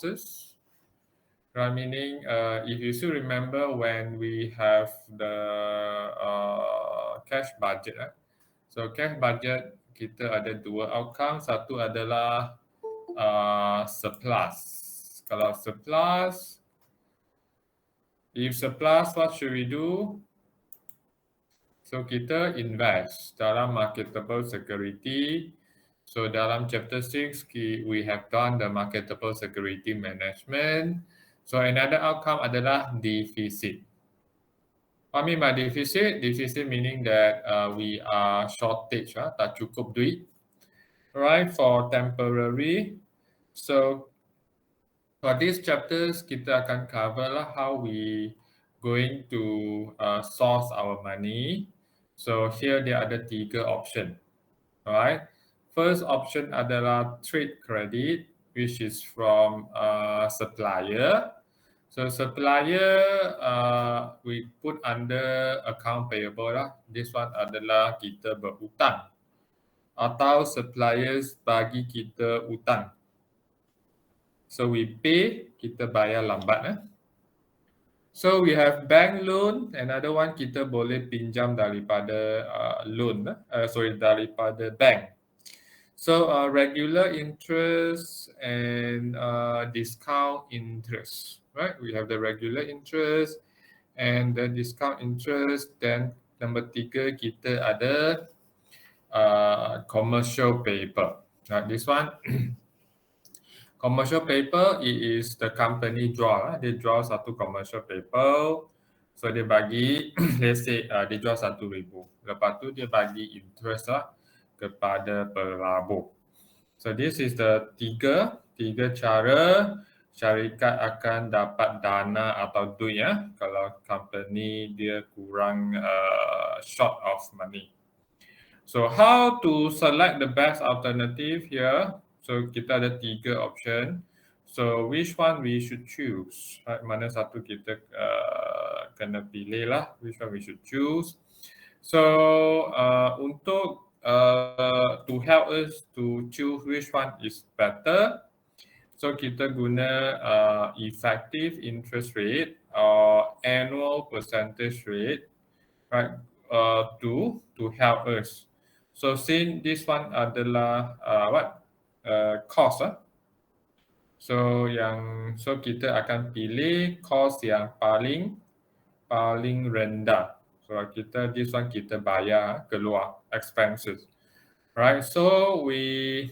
sources. Right, meaning if you still remember when we have the cash budget, so cash budget kita ada dua outcome. Satu adalah surplus. Kalau surplus, if surplus, what should we do? So kita invest dalam marketable security. So dalam chapter 6, we have done the marketable security management. So another outcome adalah deficit. What I mean by deficit? Deficit meaning that we are shortage, tak cukup duit, right, for temporary. So for these chapters, kita akan cover lah how we going to source our money. So here there ada 3 option, right? First option adalah trade credit, which is from supplier. So supplier we put under account payable lah. This one adalah kita berhutang atau suppliers bagi kita hutang. So we pay, kita bayar lambat. So we have bank loan, another one kita boleh pinjam daripada daripada bank. So regular interest and discount interest, right? We have the regular interest and the discount interest. Then number 3 kita ada commercial paper. This one, commercial paper, it is the company draw. Dia draw satu commercial paper. So dia bagi, let's say dia jual 1,000. Lepas tu dia bagi interest lah kepada pelabur. So this is the tiga cara syarikat akan dapat dana atau duit kalau company dia kurang short of money. So how to select the best alternative here? So kita ada 3 option. So which one we should choose? Right, mana satu kita kena pilih lah. Which one we should choose? So untuk to help us to choose which one is better, so kita guna effective interest rate or annual percentage rate, right? To help us. So since this one adalah cost, so kita akan pilih cost yang paling rendah. So this one kita bayar keluar expenses, right? So we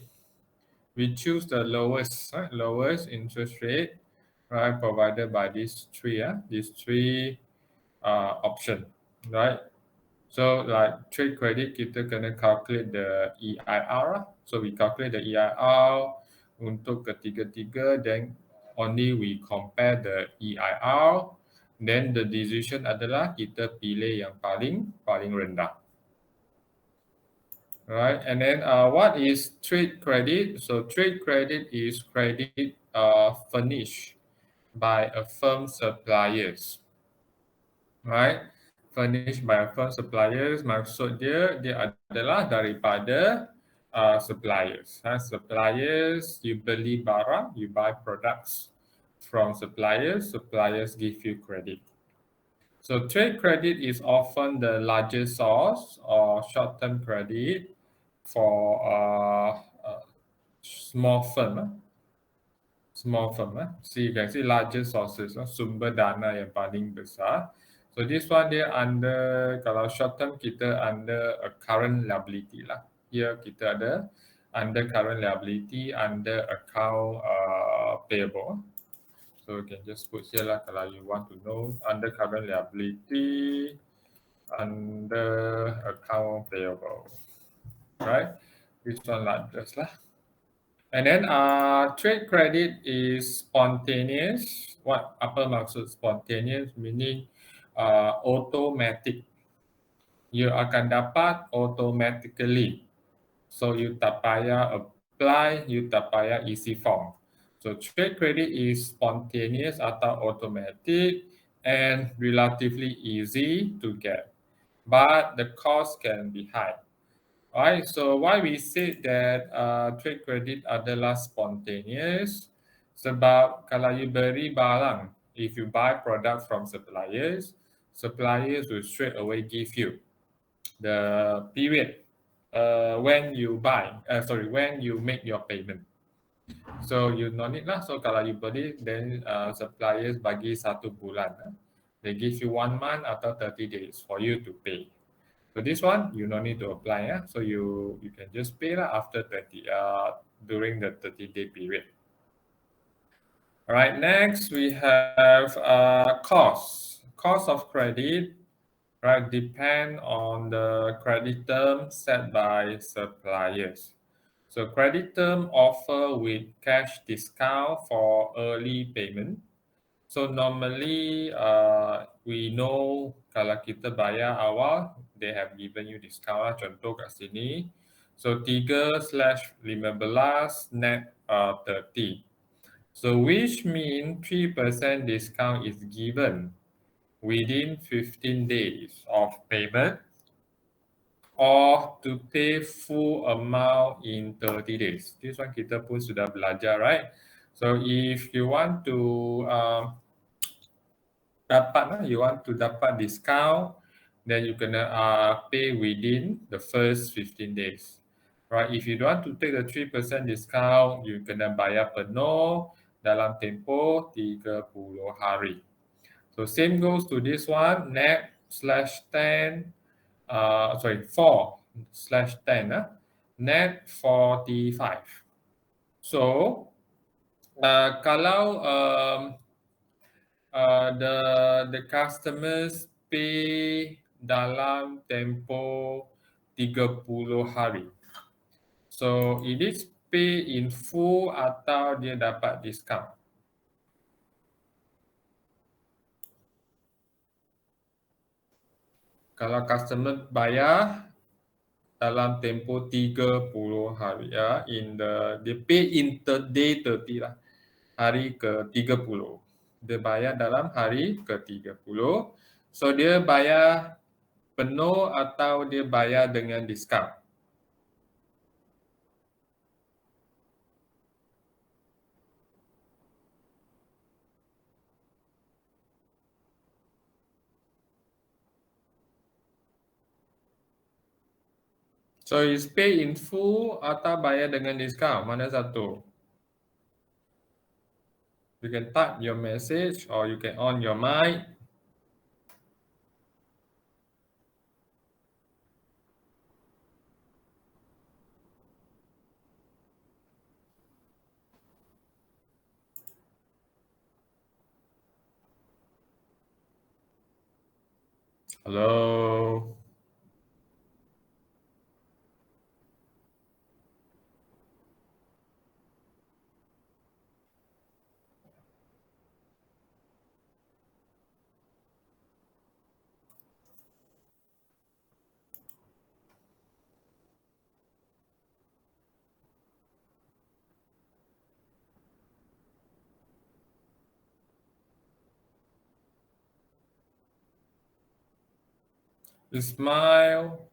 choose the lowest interest rate, right, provided by these three option, right? So like trade credit, kita kena calculate the EIR. So we calculate the EIR untuk ketiga-tiga, then only we compare the EIR. Then the decision adalah kita pilih yang paling rendah. Right, and then what is trade credit? So trade credit is credit furnished by a firm suppliers. Right, furnished by a firm suppliers, maksud dia adalah daripada suppliers. Suppliers, you beli barang, you buy products from suppliers give you credit. So trade credit is often the largest source or short-term credit for small firm. So you can see largest sources, sumber dana yang paling besar. So this one dia under, kalau short term kita under a current liability lah. Here kita ada under current liability, under account payable. So you can just put here lah kalau you want to know under current liability, under account payable, right? This one largest lah. And then trade credit is spontaneous. Apa maksud spontaneous? Meaning automatic. You akan dapat automatically. So you tak payah apply, you tak payah isi form. So trade credit is spontaneous atau automatic and relatively easy to get, but the cost can be high. Alright, so why we say that trade credit adalah spontaneous? Sebab kalau you beri barang, if you buy product from suppliers, suppliers will straight away give you the period when you when you make your payment. So you no need lah. So kalau you beli, then suppliers bagi 1 bulan. They give you 1 month atau 30 days for you to pay. So this one you no need to apply. So you can just pay lah after 30 during the 30-day period. All right, next we have cost. Cost of credit, right, depend on the credit term set by suppliers. So credit term offer with cash discount for early payment. So normally we know kalau kita bayar awal, they have given you discount lah. Contoh kat sini. So 3/15 net 30. So which mean 3% discount is given within 15 days of payment or to pay full amount in 30 days. This one kita pun sudah belajar, right? So if you want to dapat discount, then you kena pay within the first 15 days. Right? If you don't want to take the 3% discount, you kena bayar penuh dalam tempoh 30 hari. So same goes to this one, net /10, 4/10, net 45. So kalau the customers pay dalam tempoh 30 hari. So it is pay in full atau dia dapat discount. Kalau customer bayar dalam tempoh 30 hari ya, dia pay in day 30 lah. Hari ke-30. Dia bayar dalam hari ke-30. So dia bayar penuh atau dia bayar dengan diskaun? So is pay in full atau bayar dengan diskaun? Mana satu? You can type your message or you can on your mic. Hello. Smile.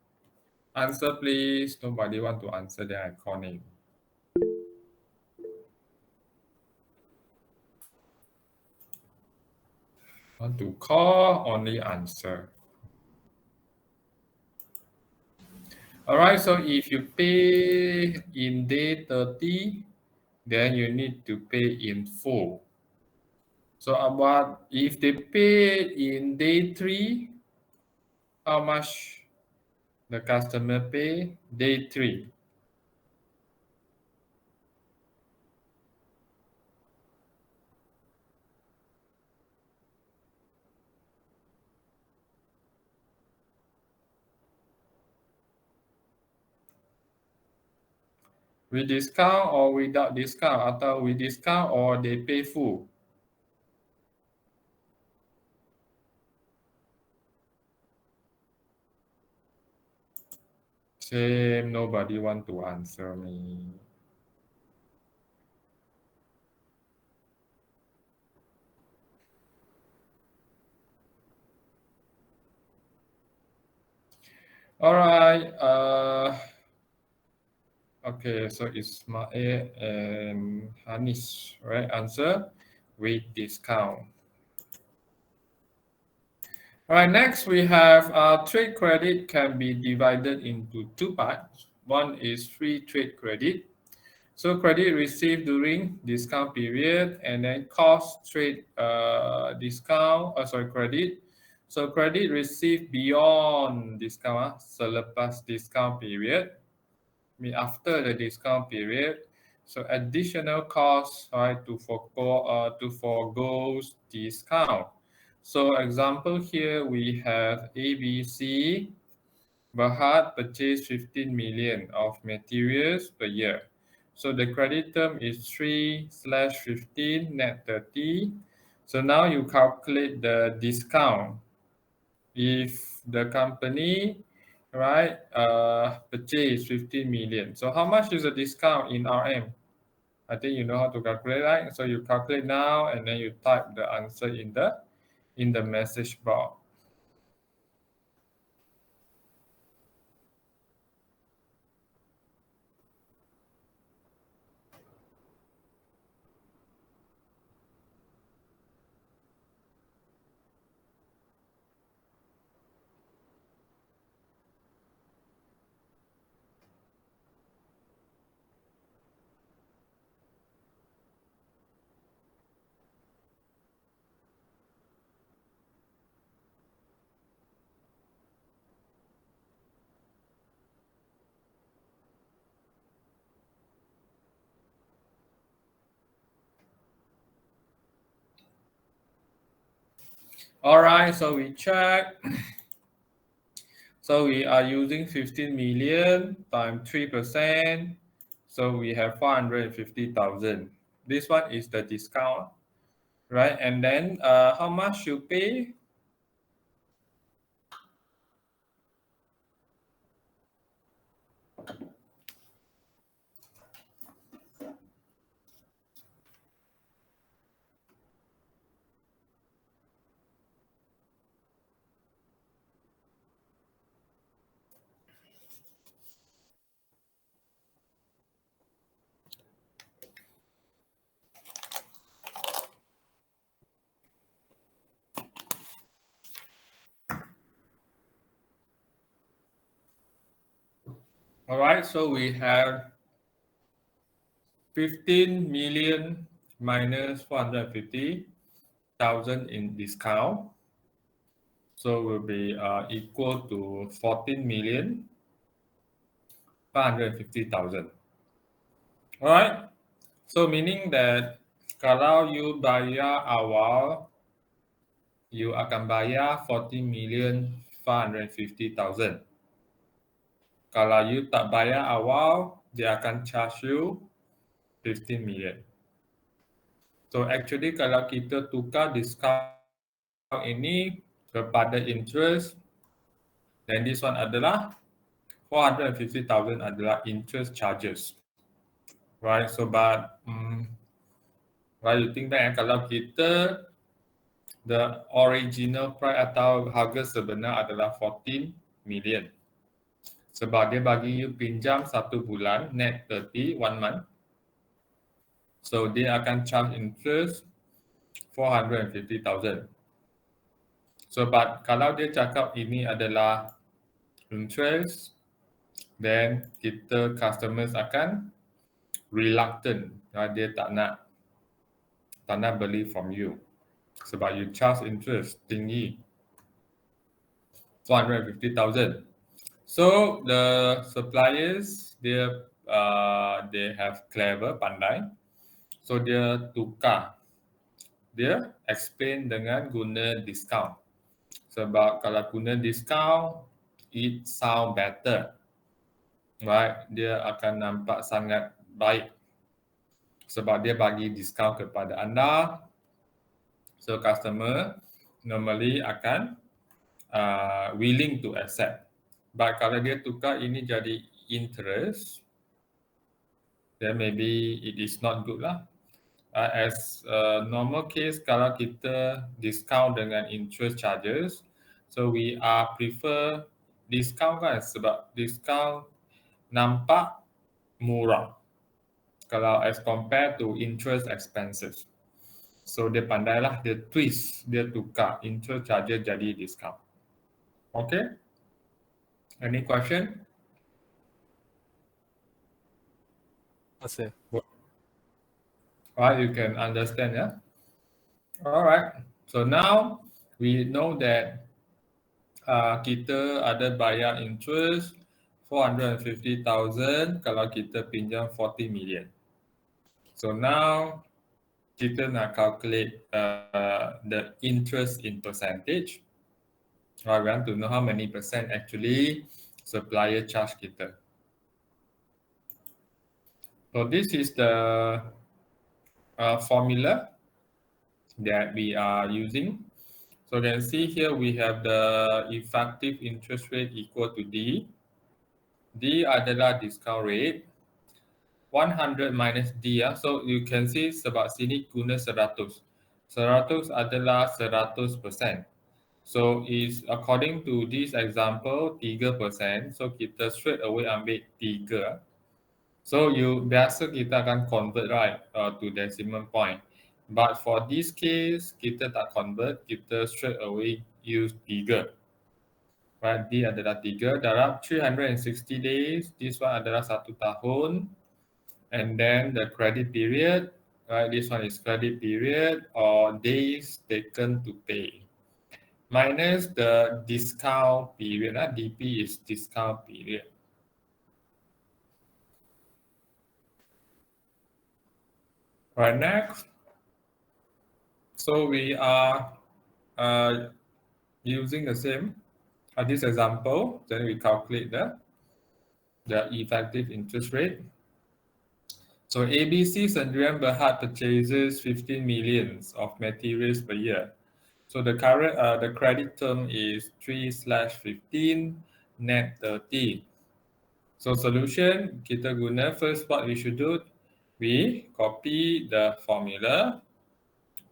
Answer please. Nobody want to answer, then I call name. Want to call, only answer. All right, so if you pay in day 30, then you need to pay in full. So about if they pay in day 3, how much the customer pay? Day 3. With discount or without discount? Atau with discount or they pay full? Same, nobody want to answer me. All right. Okay, so Ismail and Hanis, right? Answer with discount. All right, next we have trade credit can be divided into two parts. One is free trade credit. So credit received during discount period, and then cost trade credit. So credit received beyond discount, selepas discount period, after the discount period. So additional costs, right, to forgo discount. So example here we have ABC. Berhad purchased 15 million of materials per year. So the credit term is 3/15 net 30. So now you calculate the discount. If the company, right, purchase 15 million. So how much is the discount in RM? I think you know how to calculate, right? So you calculate now and then you type the answer in the message box. All right, so we check. So we are using 15 million times 3%. So we have 450,000. This one is the discount, right? And then how much you pay? All right, so we have 15 million minus 450,000 in discount. So will be equal to 14 million 550,000. All right. So meaning that kalau you bayar awal, you akan bayar 14,550,000. Kalau you tak bayar awal, dia akan charge you 15 million. So actually kalau kita tukar discount ini kepada interest, then this one adalah 450,000 adalah interest charges. Right, so but right, you think back, kalau kita the original price atau harga sebenar adalah 14 million. Sebab dia bagi you pinjam 1 bulan, net 30, 1 month. So dia akan charge interest 450,000. So but kalau dia cakap ini adalah interest, then kita customers akan reluctant. Dia tak nak beli from you. Sebab you charge interest tinggi. 450,000. So the suppliers they have clever, pandai. So dia tukar. Dia explain dengan guna discount. Sebab kalau guna discount, it sound better. Right? Dia akan nampak sangat baik. Sebab dia bagi discount kepada anda. So customer normally akan willing to accept. But kalau dia tukar ini jadi interest, then maybe it is not good lah. As a normal case, kalau kita discount dengan interest charges, so we prefer discount kan, sebab discount nampak murah kalau as compared to interest expenses. So dia pandai lah, dia twist, dia tukar interest charges jadi discount. Okay? Any question? Sir. Right, you can understand, yeah? Alright, so now we know that kita ada bayar interest 450,000 kalau kita pinjam 40 million. So now kita nak calculate the interest in percentage. I want to know how many percent actually supplier charge kita. So this is the formula that we are using. So you can see here we have the effective interest rate equal to D. D adalah discount rate. 100 minus D ya. So you can see sebab sini guna 100. 100 adalah 100%. So is according to this example 3%. So kita straight away ambil 3. So biasa kita akan convert right to decimal point. But for this case kita tak convert, kita straight away use 3. Right, D adalah 3 darab 360 days. This one adalah 1 tahun. And then the credit period, right? This one is credit period or days taken to pay. Minus the discount period. DP is discount period. Right, next. So we are using the same this example. Then we calculate the effective interest rate. So ABC Sdn Bhd purchases 15 millions of materials per year. So the current the credit term is 3/15 net 30. So solution kita guna first what we should do, we copy the formula,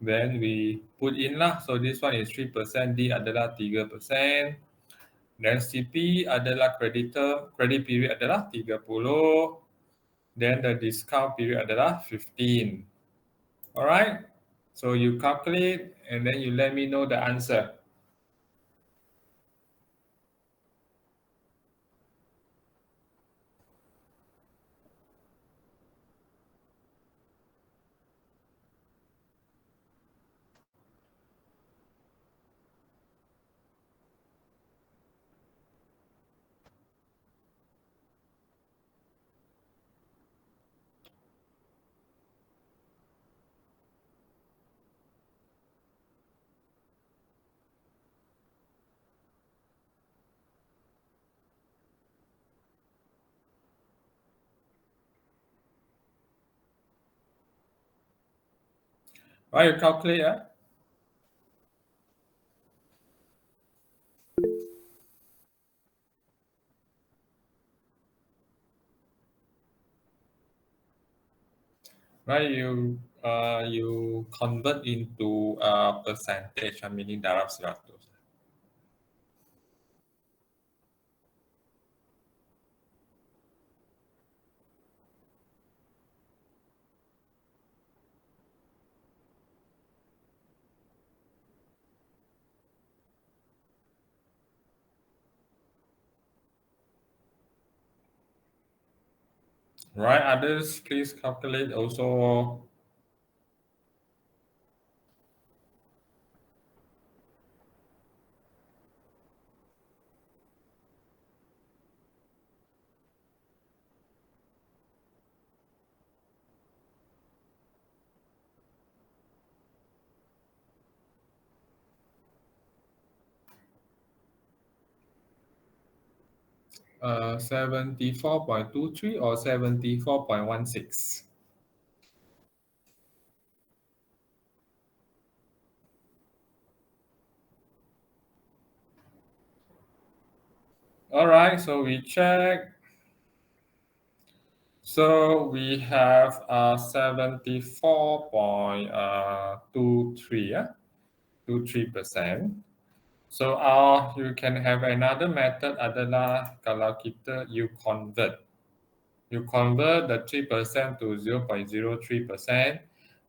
then we put in lah. So this one is 3%, D adalah 3%. Then CP adalah credit period adalah 30. Then the discount period adalah 15. Alright, so you calculate and then you let me know the answer. Right, you calculate, yeah? Right, you convert into a percentage, meaning darab 100. Right, others, please calculate also. Uh, 74.23 or 74.16. All right, so we check. So we have 74.23, yeah? 23%. So you can have another method adalah kalau you convert. You convert the 3% to 0.03%.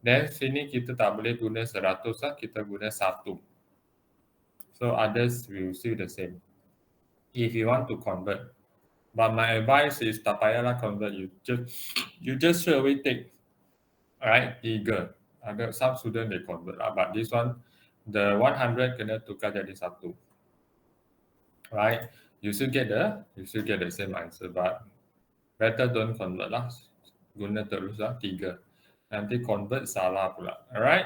Then sini kita tak boleh guna 100 lah, kita guna 1. So others will still the same. If you want to convert. But my advice is tak payahlah convert. You just straight away take, alright, 3. Ada some student they convert lah, but this one the 100 kena tukar jadi 1. Right? You still get the same answer, but better don't convert lah. Guna terus lah 3. Nanti convert salah pula. Alright?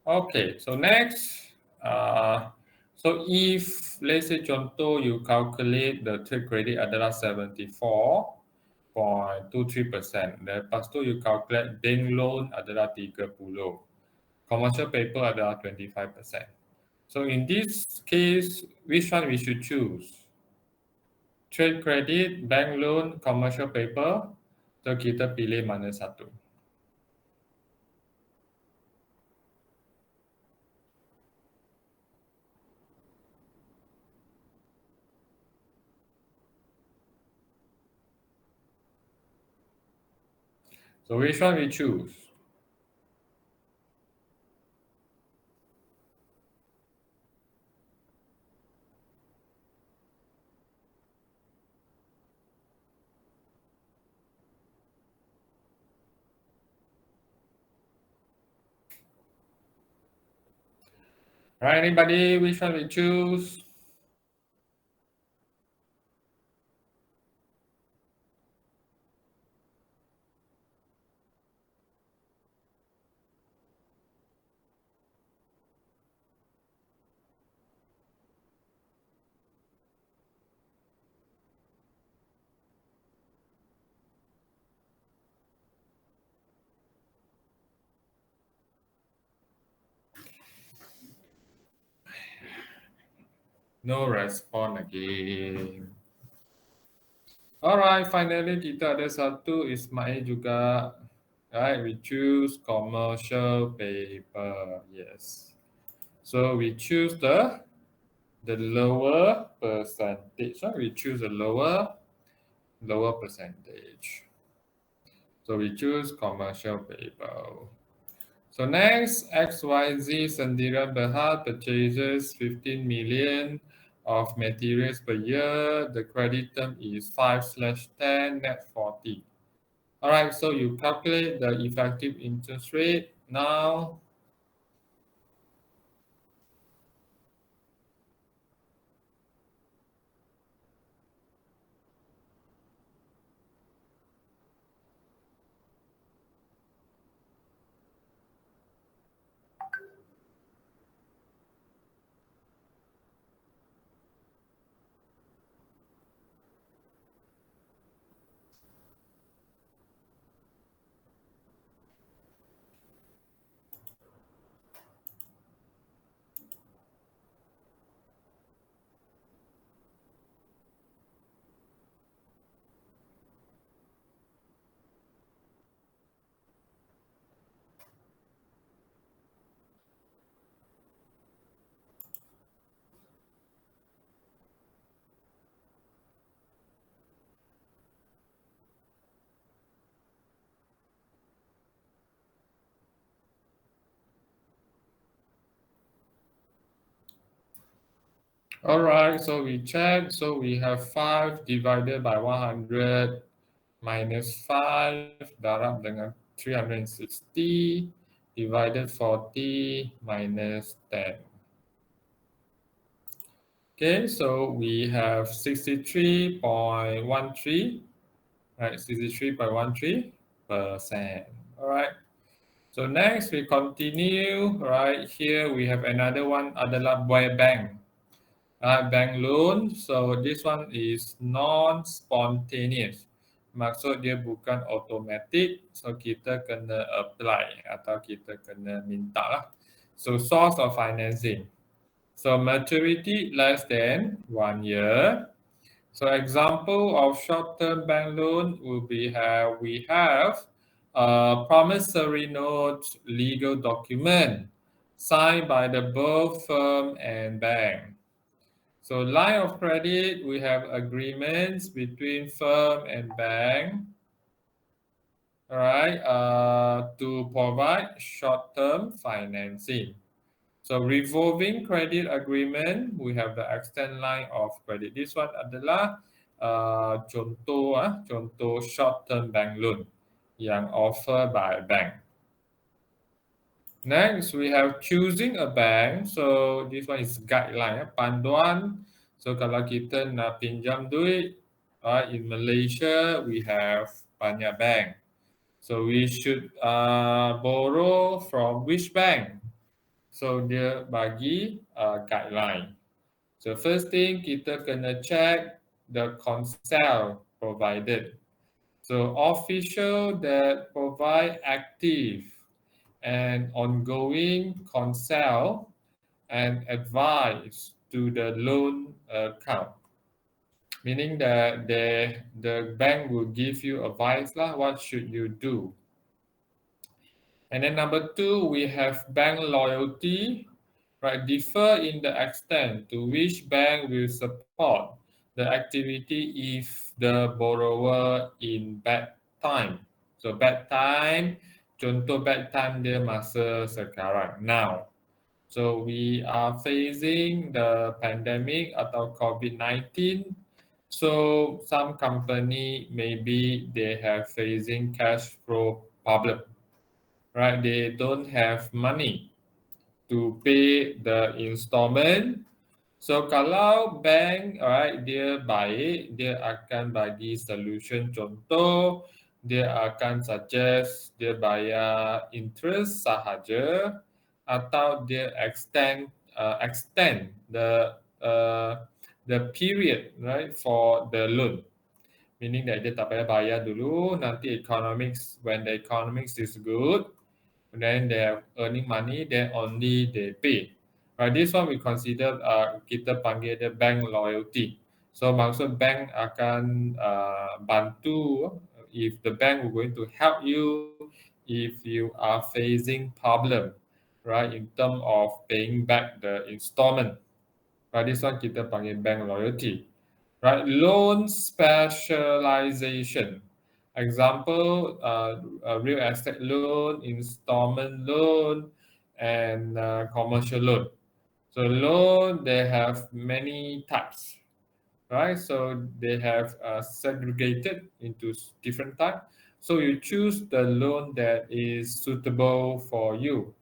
Okay, so next, so if let's say contoh you calculate the trade credit adalah 74.23%, lepas tu you calculate bank loan adalah 30, commercial paper adalah 25%. So in this case, which one we should choose? Trade credit, bank loan, commercial paper. So kita pilih mana satu? So which one we choose? Right, anybody? Which one we choose? No response again. Alright, finally kita ada satu Ismail juga. Right, we choose commercial paper. Yes. So we choose the lower percentage. So we choose the lower percentage. So we choose commercial paper. So next, XYZ Sendirian Berhad purchases 15 million of materials per year. The credit term is 5/10, net 40. All right, so you calculate the effective interest rate now. All right, so we check. So we have 5 divided by 100 minus 5 darab dengan 360 divided 40 minus 10. Okay, so we have 63.13, right? 63.13%. All right. So next we continue. Right here we have another one adalah bank. Bank loan. So this one is non-spontaneous. Maksud dia bukan automatic. So kita kena apply atau kita kena minta lah. So source of financing. So maturity less than 1 year. So example of short-term bank loan will be we have a promissory note legal document signed by the both firm and bank. So line of credit, we have agreements between firm and bank, all right, to provide short-term financing. So revolving credit agreement, we have the extend line of credit. This one adalah contoh short-term bank loan yang offer by bank. Next, we have choosing a bank. So this one is guideline, panduan. So kalau kita nak pinjam duit, in Malaysia, we have banyak bank. So we should borrow from which bank? So dia bagi guideline. So first thing, kita kena check the consent provided. So official that provide active and ongoing consent and advice to the loan account. Meaning that the bank will give you advice lah, what should you do. And then number 2, we have bank loyalty, right? Differ in the extent to which bank will support the activity if the borrower in bad time. So bad time, contoh bad time dia masa sekarang, now. So we are facing the pandemic atau COVID-19. So some company maybe they have facing cash flow problem, right? They don't have money to pay the installment. So kalau bank, alright, dia baik, dia akan bagi solution. Contoh, dia akan suggest dia bayar interest sahaja atau dia extend the period, right, for the loan. Meaning that dia tak payah bayar dulu, nanti when the economics is good, then they are earning money, then only they pay. Right, this one we consider kita panggil the bank loyalty. So maksud bank akan bantu if the bank will going to help you if you are facing problem, right, in terms of paying back the installment. Right, this one kita panggil bank loyalty. Right, loan specialization. Example, real estate loan, installment loan, and commercial loan. So loan, they have many types, right? So they have segregated into different types. So you choose the loan that is suitable for you.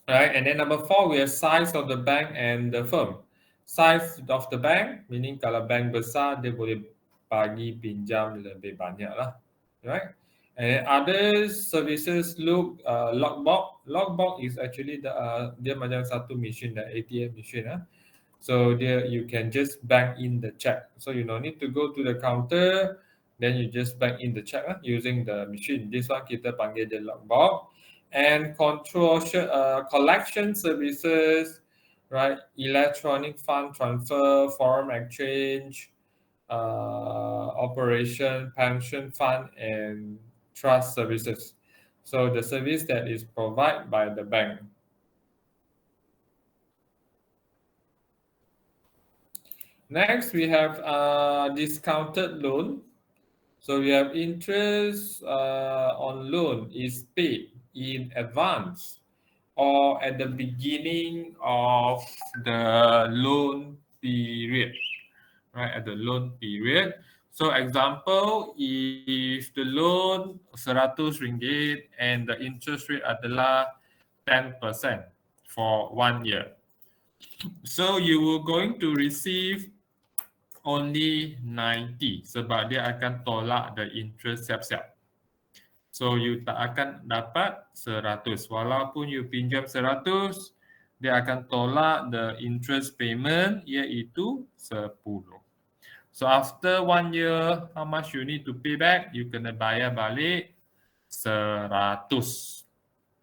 Right, and then number 4, we have size of the bank and the firm. Size of the bank, meaning kalau bank besar, dia boleh bagi pinjam lebih banyak lah, right? And other services look lockbox. Lockbox is actually dia macam satu machine, the ATM machine. So there you can just bank in the check. So you don't need to go to the counter, then you just bank in the check using the machine. This one kita panggil the lockbox. And collection services, right? Electronic fund transfer, foreign exchange, operation, pension fund, and trust services. So the service that is provided by the bank. Next, we have discounted loan. So we have interest on loan is paid in advance or at the beginning of the loan period, right? At the loan period. So example, if the loan RM100 and the interest rate adalah 10% for 1 year. So you will going to receive only 90 sebab dia akan tolak the interest siap-siap. So you tak akan dapat 100. Walaupun you pinjam 100, dia akan tolak the interest payment iaitu 10. So after 1 year, how much you need to pay back? You kena bayar balik 100.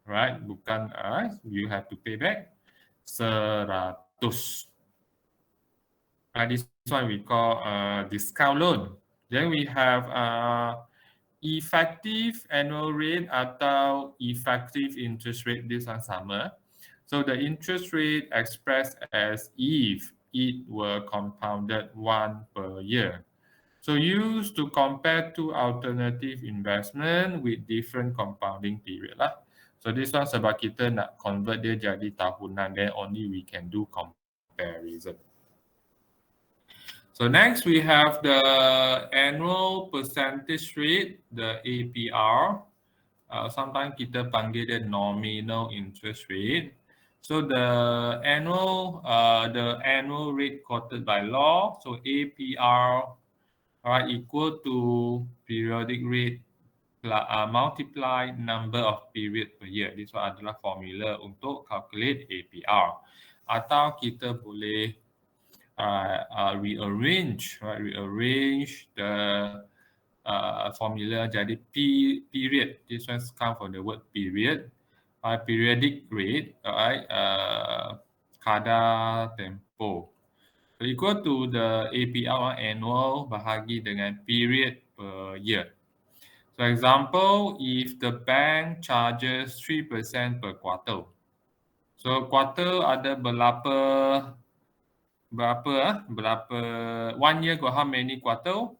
Right? Bukan you have to pay back 100. This one we call discount loan. Then we have effective annual rate atau effective interest rate. This one sama. So the interest rate expressed as if it were compounded 1 per year. So used to compare two alternative investment with different compounding period lah. So this one sebab kita nak convert dia jadi tahunan, then only we can do comparison. So next we have the annual percentage rate, the APR. Sometimes kita panggil dia nominal interest rate. So the annual rate quoted by law, so APR, equal to periodic rate multiply number of period per year. This one adalah formula untuk calculate APR. Atau kita boleh rearrange the formula jadi period. This one comes from the word period. Periodic rate, kadar tempoh. So equal to the APR annual bahagi dengan period per year. So example, if the bank charges 3% per quarter. So quarter ada berapa 1 year got how many quarter?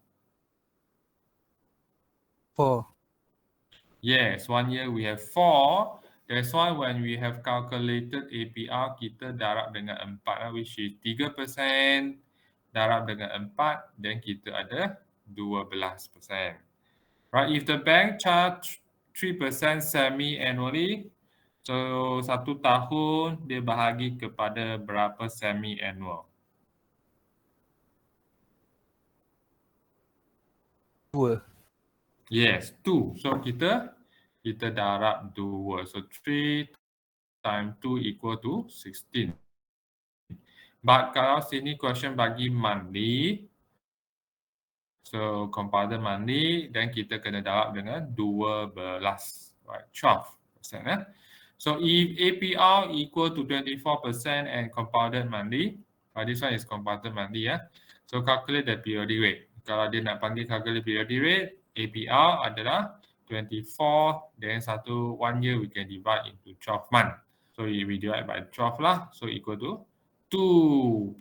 4. Yes, 1 year we have 4. That's why when we have calculated APR, kita darab dengan 4, which is 3%, darab dengan 4, then kita ada 12%. Right, if the bank charge 3% semi-annually, so 1 tahun dia bahagi kepada berapa semi-annual? 2. Yes, 2. So kita darab 2. So 3 times 2 equal to 16. But kalau sini question bagi monthly, so compounded monthly, then kita kena darab dengan 12, right? 12%. So if APR equal to 24% and compounded monthly, this one is compounded monthly, so calculate the periodic rate. Kalau dia nak panggil calculate periodic rate, APR adalah 24, then 1 year we can divide into 12 months. So if we divide by 12 lah, so equal to 2%.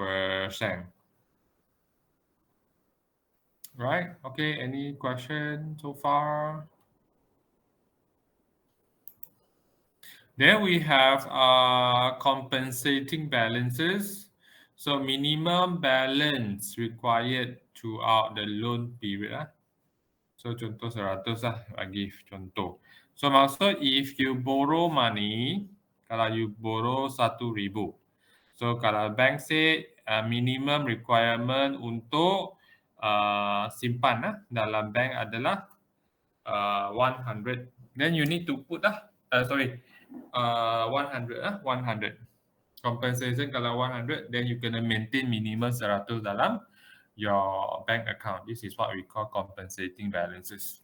Right, okay, any question so far? Then we have compensating balances. So minimum balance required throughout the loan period. So contoh 100 lah, bagi contoh. So maksud if you borrow money, kalau you borrow 1,000. So kalau bank say minimum requirement untuk simpan dalam bank adalah 100. Then you need to put 100. 100. Compensation kalau 100, then you kena maintain minimum 100 dalam your bank account. This is what we call compensating balances.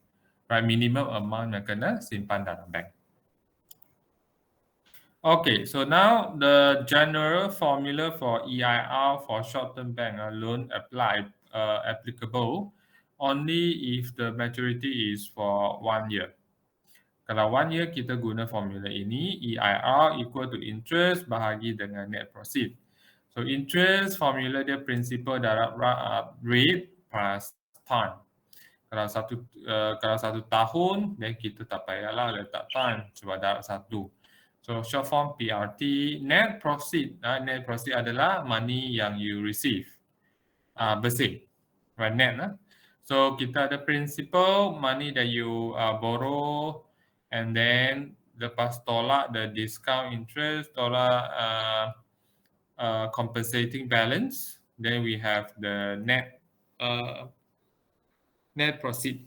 Right, minimum amount yang kena simpan dalam bank. Okay, so now the general formula for EIR for short-term bank loan applicable only if the maturity is for 1 year. Kalau 1 year kita guna formula ini, EIR equal to interest bahagi dengan net proceed. So interest formula dia principal darab rate plus time. Kalau satu tahun, then kita tak payahlah letak time sebab darab 1. So short form PRT, net proceed. Net proceed adalah money yang you receive. Bersih. Right, net. So kita ada principal, money that you borrow, and then lepas tolak the discount interest, tolak compensating balance, then we have the net proceed.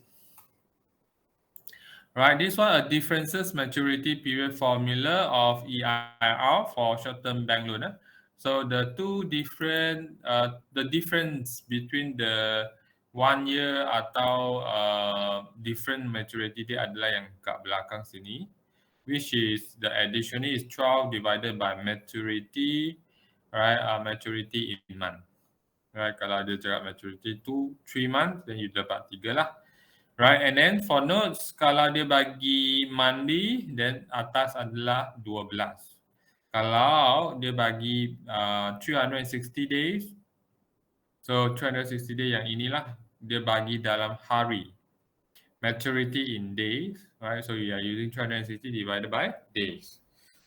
Right, this one a differences maturity period formula of EIR for short-term bank loan. So the two different, the difference between the 1 year atau different maturity dia adalah yang kat belakang sini, which is the addition is 12 divided by maturity, right? Maturity in month. Right, kalau dia cakap maturity 3 months, then you dapat 3 lah. Right, and then for notes, kalau dia bagi monthly, then atas adalah 12. Kalau dia bagi 360 days, so 360 days yang inilah dia bagi dalam hari. Maturity in days, right? So you are using 360 divided by days.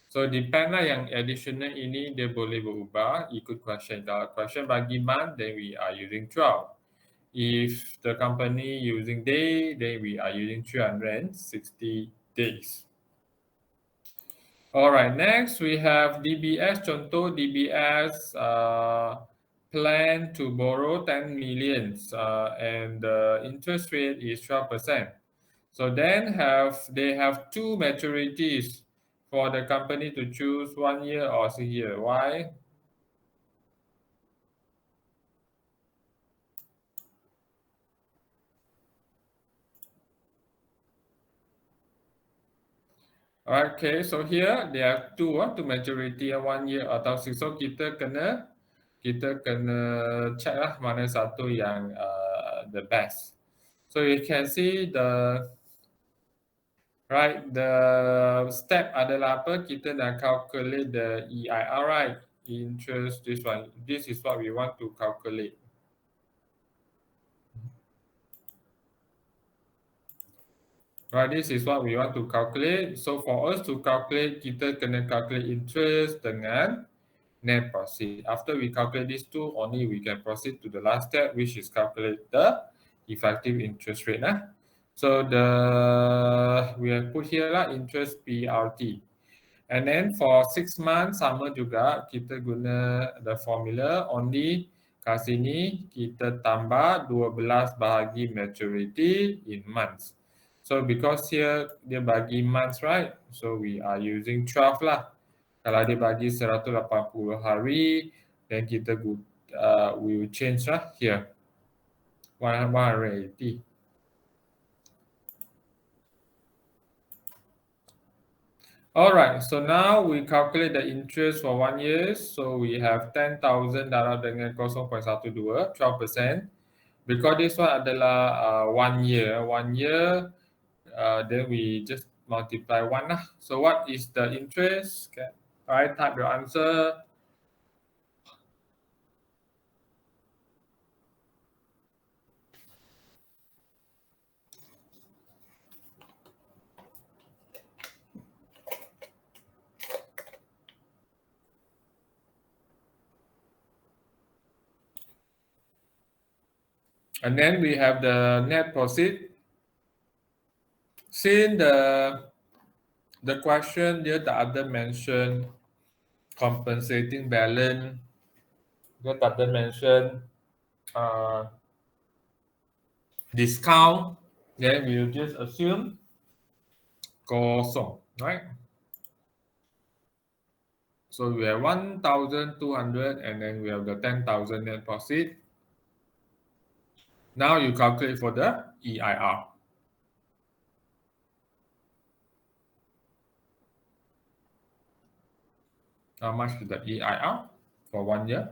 So depend lah yang additional ini dia boleh berubah ikut question. Kalau question bagi month, then we are using 12. If the company using day, then we are using 360 days. Alright, next we have DBS. Contoh DBS plan to borrow 10 million and the interest rate is 12%. So then they have two maturities for the company to choose 1 year or 6 year. Why? Okay, so here there are two maturity 1 year atau 6. So kita kena check lah mana satu yang the best. So you can see the step adalah apa? Kita nak calculate the EIR, right? Interest, this one. This is what we want to calculate. Right, this is what we want to calculate. So for us to calculate, kita kena calculate interest dengan net profit. After we calculate these two, only we can proceed to the last step, which is calculate the effective interest rate. So we have put here lah interest PRT. And then for 6 months, sama juga kita guna the formula, only kat sini kita tambah 12 bahagi maturity in months. So because here dia bagi months, right? So we are using 12 lah. Kalau dia bagi 180 hari, then kita we will change lah here. 180. Alright, so now we calculate the interest for 1 year. So we have 10,000 darab dengan 0.12, 12%. Because this one adalah 1 year. 1 year, then we just multiply 1 lah. So what is the interest? Okay. Alright, type your answer. And then we have the net profit. Since the question dia tak ada mention compensating balance, dia tak ada mention discount, then we will just assume kosong, right? So we have 1,200 and then we have the 10,000 net profit. Now you calculate for the EIR. How much is the EIR for 1 year?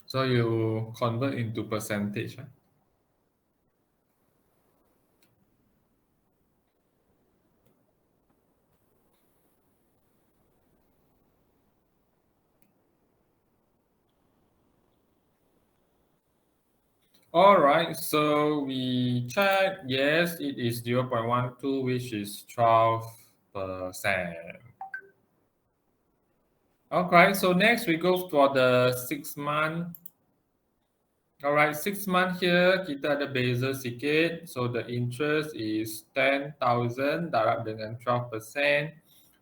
So you convert into percentage, right? All right, so we check. Yes, it is 0.12, which is 12%. Okay, so next we go for the 6 month. Alright, 6 month here kita ada beza sikit. So the interest is 10,000 darab dengan 12%.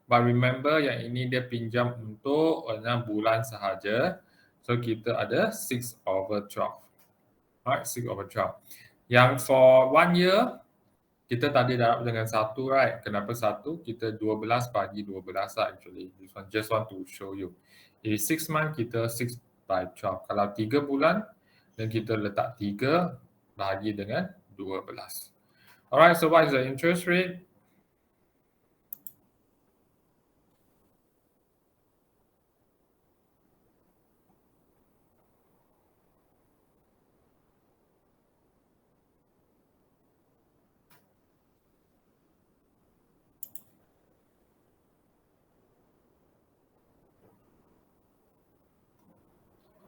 But remember yang ini dia pinjam untuk 6 bulan sahaja. So kita ada 6/12. Alright, 6/12. Yang for 1 year, kita tadi darab dengan 1, right? Kenapa 1? Kita 12 bagi 12 lah actually. This one just want to show you. If 6 month, kita 6/12. Kalau 3 bulan, dan kita letak 3 bahagi dengan 12. Alright, so what is the interest rate?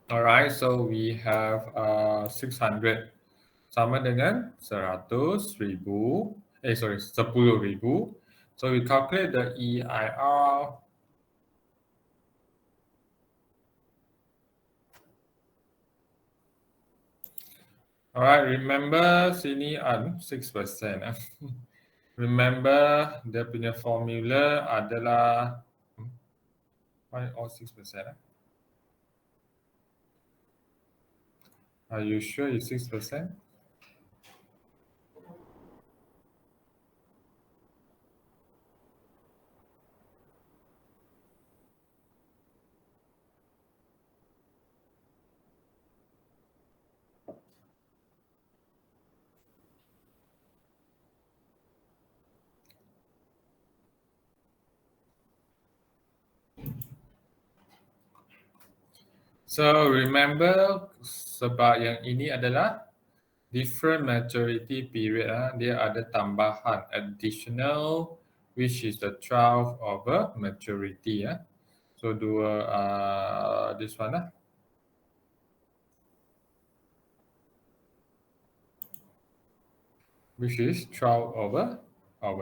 Alright, so we have 600 sama dengan 10,000. 10,000. So we calculate the EIR. Alright, remember sini 6%. Remember dia punya formula adalah why all 6%? Are you sure it's 6%? So remember sebab yang ini adalah different maturity period, dia ada tambahan additional which is the 12 over maturity. So this one which is 12 over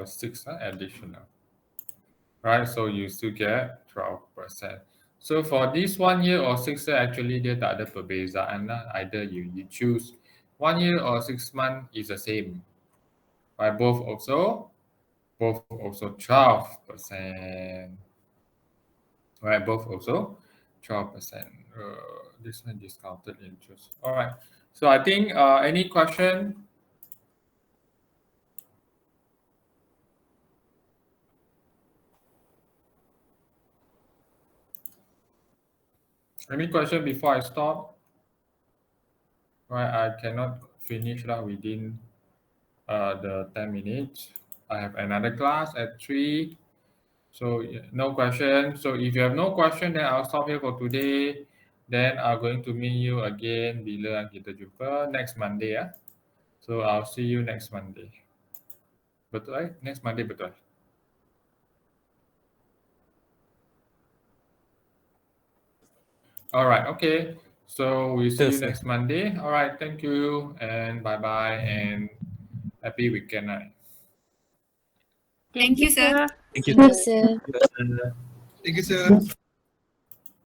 6 additional. Right, so you still get 12%. So for this 1 year or 6 year, actually dia tak ada perbezaan lah. Either you choose 1 year or 6 month is the same. Right, both also 12%. Right, both also 12%. This one discounted interest. All right. So I think any question? Any question before I stop? Right, I cannot finish that within the 10 minutes. I have another class at 3. So no question. So if you have no question, then I'll stop here for today. Then I'm going to meet you again bila kita jumpa next Monday. So I'll see you next Monday. Betul? Next Monday betul. All right. Okay. So we'll see you next Monday. All right. Thank you and bye-bye and happy weekend. Thank you, sir. Thank you, Thank you, sir. sir. Thank you, sir.